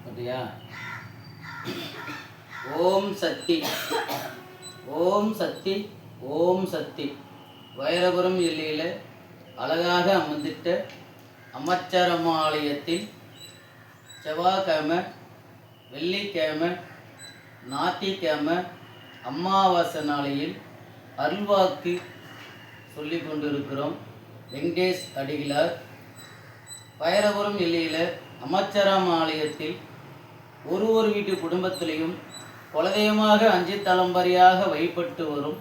அப்படியா? ஓம் சக்தி, ஓம் சக்தி, ஓம் சக்தி. வைரபுரம் எல்லையில் அழகாக அமர்ந்திட்ட அம்மச்சாரம்மா ஆலயத்தில் செவ்வாய்க்கிழமை, வெள்ளிக்கிழமை, ஞாயிற்றுக்கிழமை அமாவாசை நாளையில் அருள்வாக்கு சொல்லி கொண்டிருக்கிறோம். வெங்கடேஷ் அடிகளார் வைரபுரம் எல்லையில் அம்மச்சாரம்மா ஆலயத்தில் ஒரு வீட்டு குடும்பத்திலையும் குலதெய்வமாக 5 தலைமுறையாக வழிபட்டு வரும்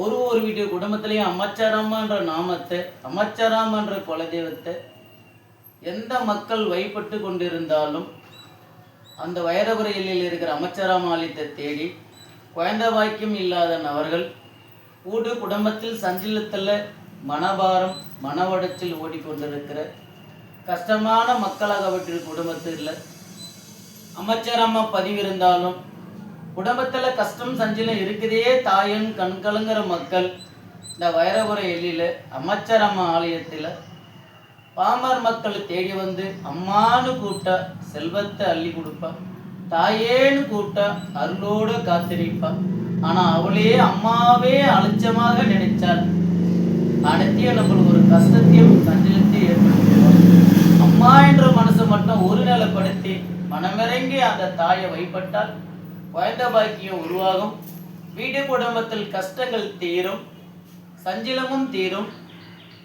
ஒரு வீட்டு குடும்பத்திலையும் அம்மச்சாரம்மான்ற நாமத்தை, அம்மச்சாரம்மான்ற குலதெய்வத்தை எந்த மக்கள் வழிபட்டு கொண்டிருந்தாலும் அந்த வைரபுர எல்லையில் இருக்கிற அம்மச்சாரம்மா ஆலயத்தை தேடி குழந்தை பாக்கியம் இல்லாத நபர்கள் கூட்டு குடும்பத்தில் சஞ்சலத்தில் மனபாரம் மன உடைச்சல் ஓடிக்கொண்டிருக்கிற கஷ்டமான மக்களாகப்பட்ட குடும்பத்தில் அம்மச்சாரம்மா பதிவு இருந்தாலும் குடும்பத்தில் கஷ்டம் சஞ்சலம் இருக்குதே தாயன் கண்கலங்கிற மக்கள் இந்த வைரபுர எல்லையில் அம்மச்சாரம்மா ஆலயத்தில் பாமர் மக்கள் தேடி வந்து அம்மானு கூட்டா செல்வத்தை அள்ளி கொடுப்பா, தாயேன்னு கூட்டா அருளோடு காத்திருப்பா. ஆனால் அவளே அம்மாவே அலட்சமாக நினைச்சால் அனைத்தையும் நம்மளுக்கு ஒரு கஷ்டத்தையும் சஞ்சலத்தையும் ஏற்படுத்துவோம். அம்மா என்ற மனசை மட்டும் ஒரு நிலைப்படுத்தி மனமிறங்கி அந்த தாயை வழிபட்டால் குழந்தை பாக்கியம் உருவாகும். வீடு குடும்பத்தில் கஷ்டங்கள் தீரும், சஞ்சலமும் தீரும்.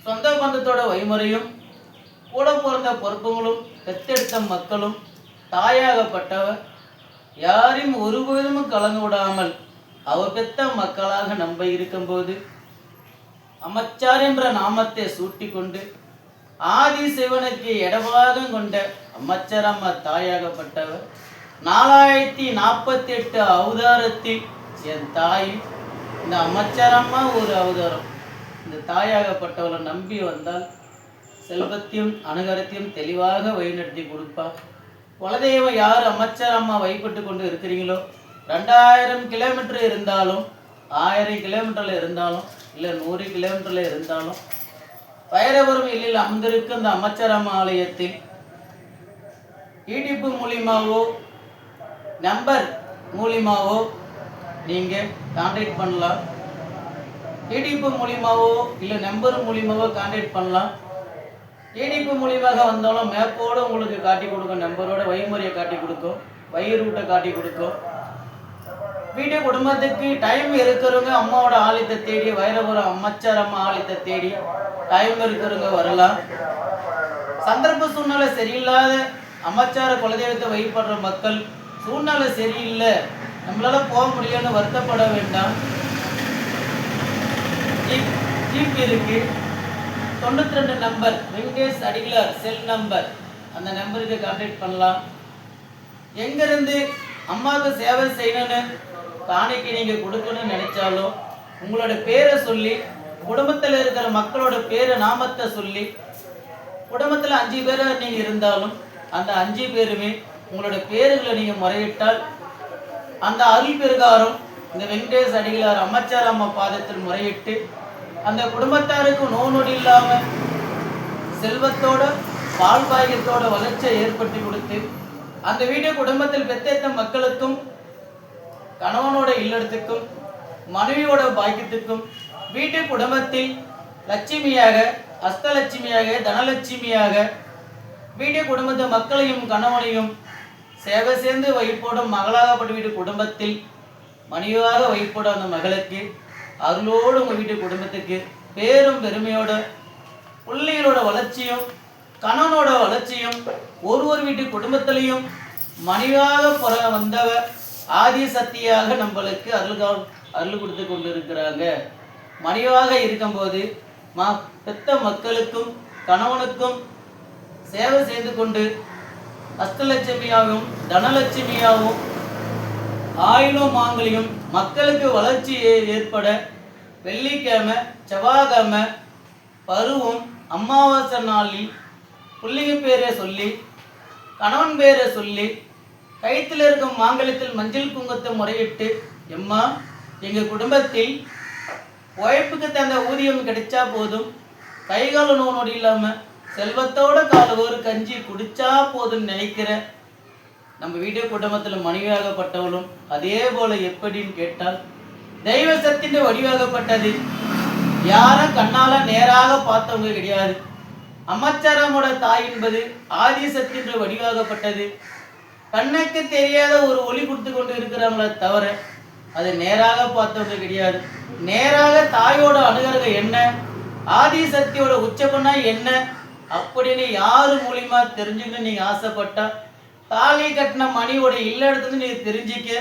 சொந்த பந்தத்தோட வழிமுறையும் கூட பிறந்த பொறுப்புகளும் பெத்தெடுத்த மக்களும் தாயாகப்பட்டவர் யாரையும் ஒருபோதும் கலந்து விடாமல் அவர் பெத்த மக்களாக நம்ப இருக்கும்போது அம்மச்சார் என்ற நாமத்தை சூட்டி கொண்டு ஆதி சிவனுக்கு இடபாகம் கொண்ட அம்மச்சாரம்மா தாயாகப்பட்டவர் 4048 அவதாரத்தில் என் தாய் இந்த அம்மச்சாரம்மா ஒரு அவதாரம். இந்த தாயாகப்பட்டவரை நம்பி வந்தால் செல்வத்தையும் அனுகரத்தையும் தெளிவாக வழிநடத்தி கொடுப்பார். குலதெய்வம் யார் அம்மச்சாரம்மா வழிபட்டு கொண்டு இருக்கிறீங்களோ 2000 கிலோமீட்டர் இருந்தாலும் 1000 கிலோமீட்டரில் இருந்தாலும் இல்லை 100 கிலோமீட்டரில் இருந்தாலும் வைரபுரம் எல்லையில் அமர்ந்திருக்கும் இந்த அம்மச்சாரம்மா ஆலயத்தில் யூடியூப் மூலியமாவோ நம்பர் மூலியமாவோ நீங்கள் கான்டாக்ட் பண்ணலாம். யூடியூப் மூலியமாவோ இல்லை நம்பர் மூலியமாவோ கான்டாக்ட் பண்ணலாம். யூடியூப் மூலியமாக வந்தாலும் மேப்போடு உங்களுக்கு காட்டி கொடுக்கும், நம்பரோட வழிமுறையை காட்டி கொடுக்கும், வழி ரூட்டை காட்டி கொடுக்கும். வீட்டு குடும்பத்துக்கு டைம் இருக்கிறவங்க அம்மாவோட ஆலயத்தை தேடி வைரபுரம் அம்மச்சாரம்மா ஆலயத்தை தேடி டைம் இருக்கிறவங்க வரலாம். சந்தர்ப்ப சூழ்நிலை சரியில்லாத அம்மச்சார குலதெய்வத்தை வழிபடுற மக்கள் சூழ்நிலை சரியில்லை நம்மளால போக முடியலன்னு வருத்தப்பட வேண்டாம். ஜீப் இருக்கு 92 நம்பர் வெங்கடேஷ் அடிகளார் செல் நம்பர், அந்த நம்பருக்கு கான்டாக்ட் பண்ணலாம். எங்கிருந்து அம்மாவுக்கு சேவை செய்யணும்னு காணிக்கை நீங்கள் கொடுக்கணும்னு நினைச்சாலும் உங்களோட பேரை சொல்லி குடும்பத்தில் இருக்கிற மக்களோட பேரை நாமத்தை சொல்லி குடும்பத்தில் 5 பேர் நீங்கள் இருந்தாலும் அந்த 5 பேருமே உங்களோட பேர்களை நீங்கள் முறையிட்டால் அந்த அருள் பிரகாரம் இந்த வெங்கடேஷ் அடிகளார் அம்மச்சாரம்மா பாதத்தில் முறையிட்டு அந்த குடும்பத்தாருக்கு நோய் இல்லாமல் செல்வத்தோட வாழ்வாயத்தோட வளர்ச்சியை ஏற்படுத்தி கொடுத்து அந்த வீட்டு குடும்பத்தில் பெத்தேத்த மக்களுக்கும் கணவனோட இல்லறத்துக்கும் மனைவியோட பாக்கியத்துக்கும் வீட்டு குடும்பத்தில் லட்சுமியாக அஷ்டலட்சுமியாக தனலட்சுமியாக வீட்டு குடும்பத்து மக்களையும் கணவனையும் சேவை சேர்ந்து வைப்போடும் மகளாகப்பட்ட வீட்டு குடும்பத்தில் மனைவியாக வைப்போடும் அந்த மகளுக்கு அருளோடு உங்கள் வீட்டு குடும்பத்துக்கு பேரும் பெருமையோட பிள்ளைகளோட வளர்ச்சியும் கணவனோட வளர்ச்சியும் ஒரு வீட்டு குடும்பத்திலையும் மனைவியாக வந்தவர் ஆதி சக்தியாக நம்மளுக்கு அருள் கொடுத்து கொண்டு இருக்கிறாங்க. மனைவியாக இருக்கும்போது பெத்த மக்களுக்கும் கணவனுக்கும் சேவை செய்து கொண்டு அஷ்டலட்சுமியாகவும் தனலட்சுமியாகவும் ஆயுளும் மாங்கலியும் மக்களுக்கு வளர்ச்சி ஏற்பட வெள்ளிக்கிழமை செவ்வாய்க்கிழமை பருவம் அமாவாசை நாளில் பிள்ளைங்க பேரை சொல்லி கணவன் பேரை சொல்லி கைத்தில் இருக்கும் மாங்கல்யத்தில் மஞ்சள் குங்குமத்தை முறையிட்டு எம்மா எங்கள் குடும்பத்தில் உழைப்புக்கு தந்த ஊதியம் கிடைச்சா போதும், கைகால நோய் நொடி இல்லாமல் செல்வத்தோட ஒரு கஞ்சி குடிச்சா போதுன்னு நினைக்கிற நம்ம வீட்டு குடும்பத்தில் மனைவியாகப்பட்டவளும் அதே போல எப்படின்னு கேட்டால் தெய்வ சத்தின் வடிவாகப்பட்டது. யாரும் கண்ணால நேராக பார்த்தவங்க கிடையாது. அம்மச்சாரமோட தாய் என்பது ஆதிசத்தின் வடிவாகப்பட்டது. கண்ணுக்கு தெரியாத ஒரு ஒளி கொடுத்து கொண்டு இருக்கிறாங்களே தவிர அதை நேராக பார்த்தவங்க கிடையாது. நேராக தாயோட அணுகர்கள் என்ன, ஆதிசக்தியோட உச்சபண்ணா என்ன அப்படின்னு யாரு மூலியமா தெரிஞ்சுக்கணும் நீங்க ஆசைப்பட்டா தாலி கட்டின மணியோட இல்ல இடத்துல நீங்க தெரிஞ்சிக்க.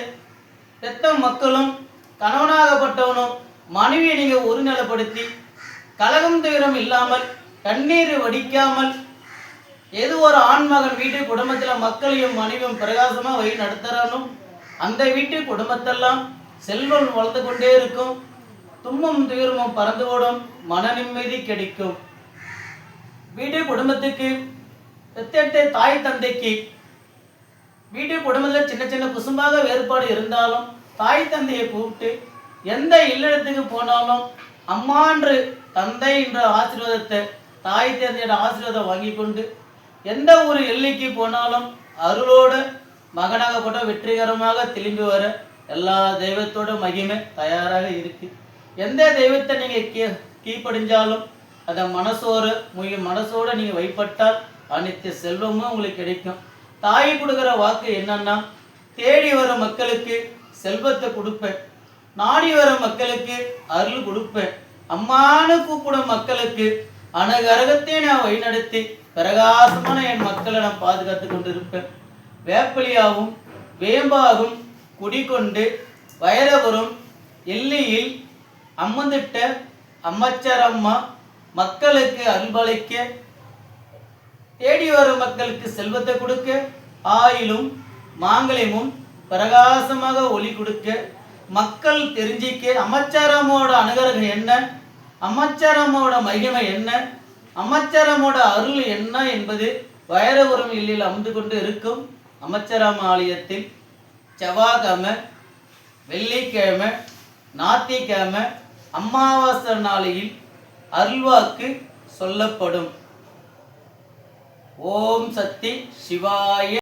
பெத்த மக்களும் கணவனாகப்பட்டவனும் மனைவியை நீங்க ஒருநிலைப்படுத்தி கலகம் துயரம் இல்லாமல் கண்ணீர் வடிக்காமல் எது ஒரு ஆண்மகன் வீட்டு குடும்பத்துல மக்களையும் மனைவியும் பிரகாசமா வழி நடத்துறானோ அந்த வீட்டு குடும்பத்தெல்லாம் செல்வம் வளர்ந்து கொண்டே இருக்கும். துன்பம் துயரமும் பறந்து ஓடும், மன நிம்மதி கிடைக்கும். வீட்டு குடும்பத்துக்கு பெத்தெடுத்த தாய் தந்தைக்கு வீட்டு குடும்பத்தில் சின்ன சின்ன குசும்பாக வேறுபாடு இருந்தாலும் தாய் தந்தையை கூப்பிட்டு எந்த இல்லறத்துக்கு போனாலும் அம்மான்று தந்தை என்ற ஆசீர்வாதத்தை தாய் தந்தையோட ஆசீர்வாதம் வாங்கி கொண்டு எந்த ஒரு எல்லைக்கு போனாலும் அருளோட மகனாகப்பட்ட வெற்றிகரமாக திரும்பி வர எல்லா தெய்வத்தோட மகிமை தயாராக இருக்கு. எந்த தெய்வத்தை நீங்கள் கீழ்ப்படிஞ்சாலும் அதை மனசோட நீங்கள் வைப்பட்டால் அனைத்து செல்வமும் உங்களுக்கு கிடைக்கும். தாய் கொடுக்குற வாக்கு என்னன்னா, தேடி வர மக்களுக்கு செல்வத்தை கொடுப்பேன், நாடி வர மக்களுக்கு அருள் கொடுப்பேன், அம்மானு கூப்பிடும் மக்களுக்கு அனகரகத்தை நான் வழிநடத்தி பிரகாசமான என் மக்களை நான் பாதுகாத்து கொண்டிருப்பேன். வேப்பலியாவும் வேம்பாகும் குடிகொண்டு வைரபுரம் எல்லையில் அம்மந்திட்ட அம்மச்சாரம்மா மக்களுக்கு அன்பளிக்க, தேடி வரும் மக்களுக்கு செல்வத்தை கொடுக்க, ஆயிலும் மாங்கல்யமும் பிரகாசமாக ஒளி கொடுக்க, மக்கள் தெரிஞ்சிக்க அம்மச்சாரமோட அனுகிரகம் என்ன, அம்மச்சாரமோட மகிமை என்ன, அம்மச்சாரமோட அருள் என்ன என்பது வைரபுரம் எல்லையில் அமர்ந்து கொண்டு இருக்கும். அம்மச்சாரம் ஆலயத்தில் செவ்வாய்க்கிழமை, வெள்ளிக்கிழமை, ஞாயிற்றுக்கிழமை அமாவாசை நாளையில் அருள்வாக்கு சொல்லப்படும். ஓம் சக்தி சிவாய.